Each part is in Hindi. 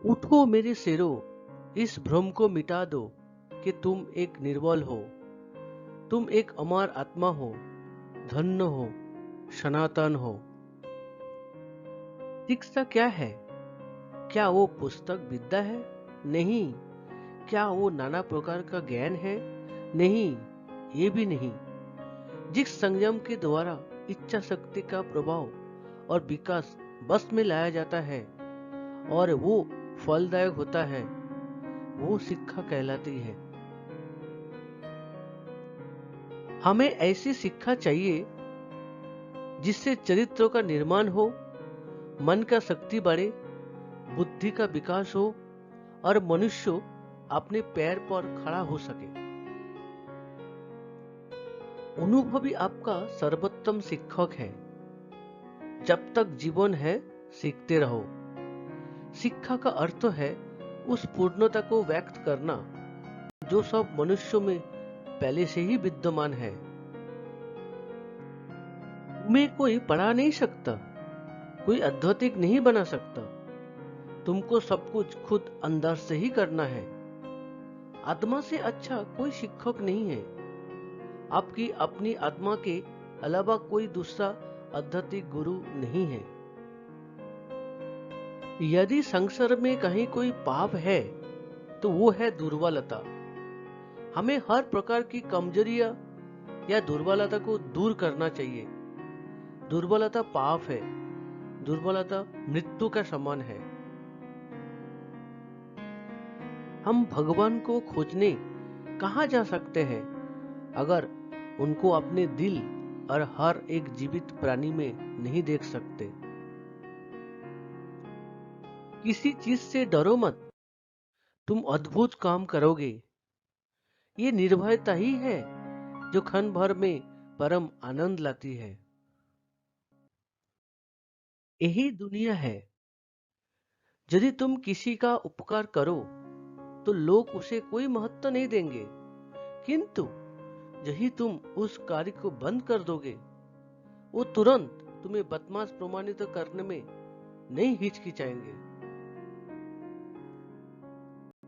उठो मेरे शेरों, इस भ्रम को मिटा दो कि तुम एक निर्बल हो। तुम एक अमर आत्मा हो, धन्य हो, सनातन हो। शिक्षा क्या है? क्या वो पुस्तक विद्या है? नहीं। क्या वो नाना प्रकार का ज्ञान है? नहीं, ये भी नहीं। जिस संयम के द्वारा इच्छा शक्ति का प्रभाव और विकास बस में लाया जाता है और वो फलदायक होता है, वो शिक्षा कहलाती है। हमें ऐसी शिक्षा चाहिए जिससे चरित्र का निर्माण हो, मन का शक्ति बढ़े, बुद्धि का विकास हो और मनुष्य अपने पैर पर खड़ा हो सके। अनुभवी आपका सर्वोत्तम शिक्षक है। जब तक जीवन है, सीखते रहो। शिक्षा का अर्थ है उस पूर्णता को व्यक्त करना जो सब मनुष्यों में पहले से ही विद्यमान है। तुम्हें कोई पढ़ा नहीं सकता, कोई आध्यात्मिक नहीं बना सकता। तुमको सब कुछ खुद अंदर से ही करना है। आत्मा से अच्छा कोई शिक्षक नहीं है। आपकी अपनी आत्मा के अलावा कोई दूसरा आध्यात्मिक गुरु नहीं है। यदि संसार में कहीं कोई पाप है तो वो है दुर्बलता। हमें हर प्रकार की कमजोरियां या दुर्बलता को दूर करना चाहिए। दुर्बलता पाप है, दुर्बलता मृत्यु का समान है। हम भगवान को खोजने कहाँ जा सकते हैं अगर उनको अपने दिल और हर एक जीवित प्राणी में नहीं देख सकते? किसी चीज से डरो मत, तुम अद्भुत काम करोगे। ये निर्भयता ही है जो क्षण भर में परम आनंद लाती है। यही दुनिया है। यदि तुम किसी का उपकार करो तो लोग उसे कोई महत्व नहीं देंगे, किंतु यही तुम उस कार्य को बंद कर दोगे, वो तुरंत तुम्हें बदमाश प्रमाणित करने में नहीं हिचकिचाएंगे।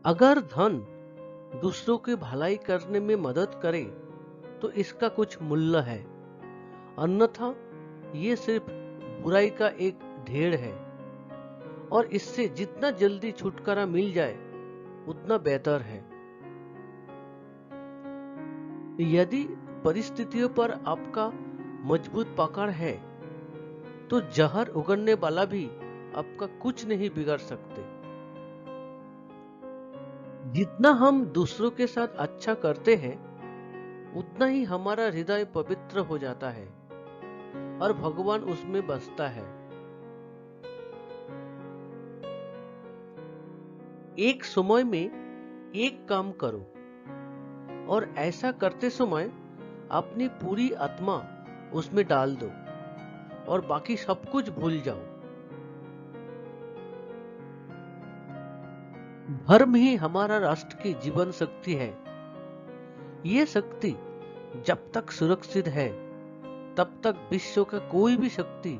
अगर धन दूसरों की भलाई करने में मदद करे तो इसका कुछ मूल्य है, अन्यथा ये सिर्फ बुराई का एक ढेर है और इससे जितना जल्दी छुटकारा मिल जाए उतना बेहतर है। यदि परिस्थितियों पर आपका मजबूत पकड़ है तो जहर उगलने वाला भी आपका कुछ नहीं बिगाड़ सकते। जितना हम दूसरों के साथ अच्छा करते हैं उतना ही हमारा हृदय पवित्र हो जाता है और भगवान उसमें बसता है। एक समय में एक काम करो और ऐसा करते समय अपनी पूरी आत्मा उसमें डाल दो और बाकी सब कुछ भूल जाओ। धर्म ही हमारा राष्ट्र की जीवन शक्ति है। ये शक्ति जब तक सुरक्षित है तब तक विश्व का कोई भी शक्ति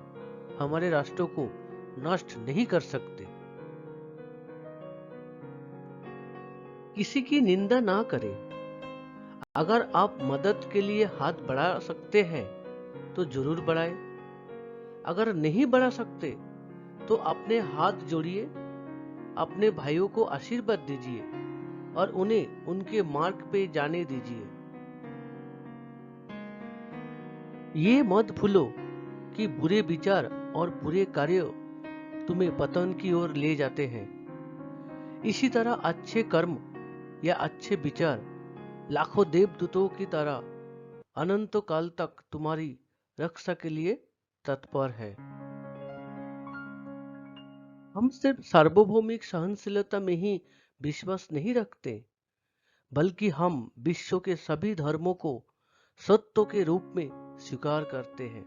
हमारे राष्ट्रों को नष्ट नहीं कर सकते। किसी की निंदा ना करें। अगर आप मदद के लिए हाथ बढ़ा सकते हैं तो जरूर बढ़ाएं। अगर नहीं बढ़ा सकते तो अपने हाथ जोड़िए, अपने भाइयों को आशीर्वाद दीजिए और उन्हें उनके मार्ग पे जाने दीजिए। ये मत भूलो कि बुरे विचार और बुरे कार्य तुम्हें पतन की ओर ले जाते हैं। इसी तरह अच्छे कर्म या अच्छे विचार लाखों देवदूतों की तरह अनंत काल तक तुम्हारी रक्षा के लिए तत्पर है। हम सिर्फ सार्वभौमिक सहनशीलता में ही विश्वास नहीं रखते, बल्कि हम विश्व के सभी धर्मों को सत्य के रूप में स्वीकार करते हैं।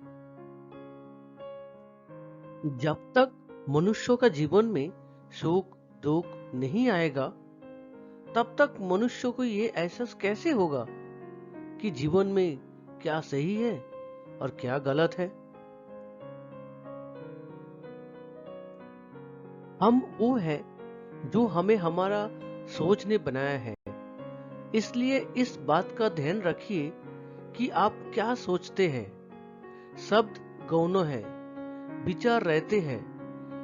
जब तक मनुष्यों का जीवन में सुख दुख नहीं आएगा तब तक मनुष्य को ये एहसास कैसे होगा कि जीवन में क्या सही है और क्या गलत है। हम वो है जो हमें हमारा सोच ने बनाया है। इसलिए इस बात का ध्यान रखिए कि आप क्या सोचते हैं। शब्द गौण है, विचार रहते हैं,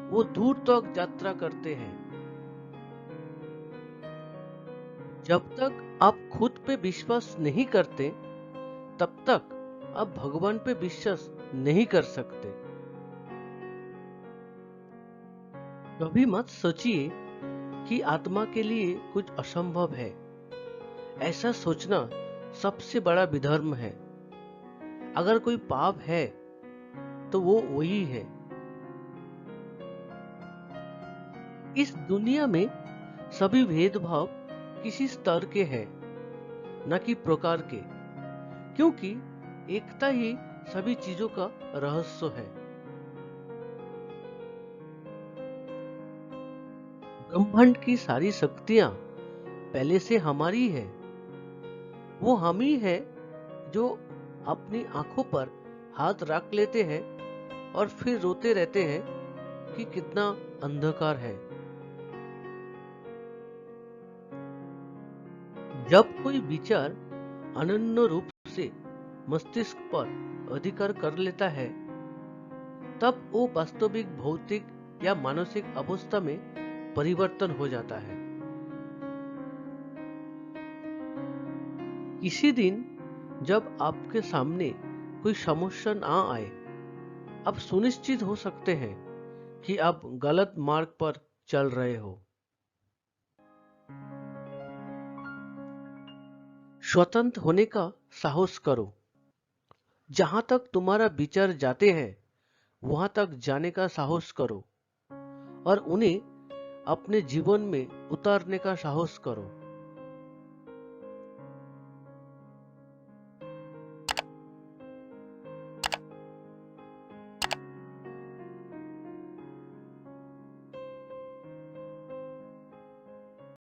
वो दूर तक यात्रा करते हैं। जब तक आप खुद पे विश्वास नहीं करते, तब तक आप भगवान पे विश्वास नहीं कर सकते। कभी मत सोचिए कि आत्मा के लिए कुछ असंभव है। ऐसा सोचना सबसे बड़ा विधर्म है। अगर कोई पाप है तो वो वही है। इस दुनिया में सभी भेदभाव किसी स्तर के हैं, न कि प्रकार के, क्योंकि एकता ही सभी चीजों का रहस्य है। ब्रह्मांड की सारी शक्तियां पहले से हमारी है। वो हम ही है जो अपनी आंखों पर हाथ रख लेते हैं और फिर रोते रहते हैं कि कितना अंधकार है। जब कोई विचार अनन्य रूप से मस्तिष्क पर अधिकार कर लेता है, तब वो वास्तविक भौतिक या मानसिक अवस्था में परिवर्तन हो जाता है। किसी दिन जब आपके सामने कोई समस्या ना आए, आप सुनिश्चित हो सकते हैं कि आप गलत मार्ग पर चल रहे हो। स्वतंत्र होने का साहस करो। जहां तक तुम्हारा विचार जाते हैं, वहां तक जाने का साहस करो और उन्हें अपने जीवन में उतारने का साहस करो।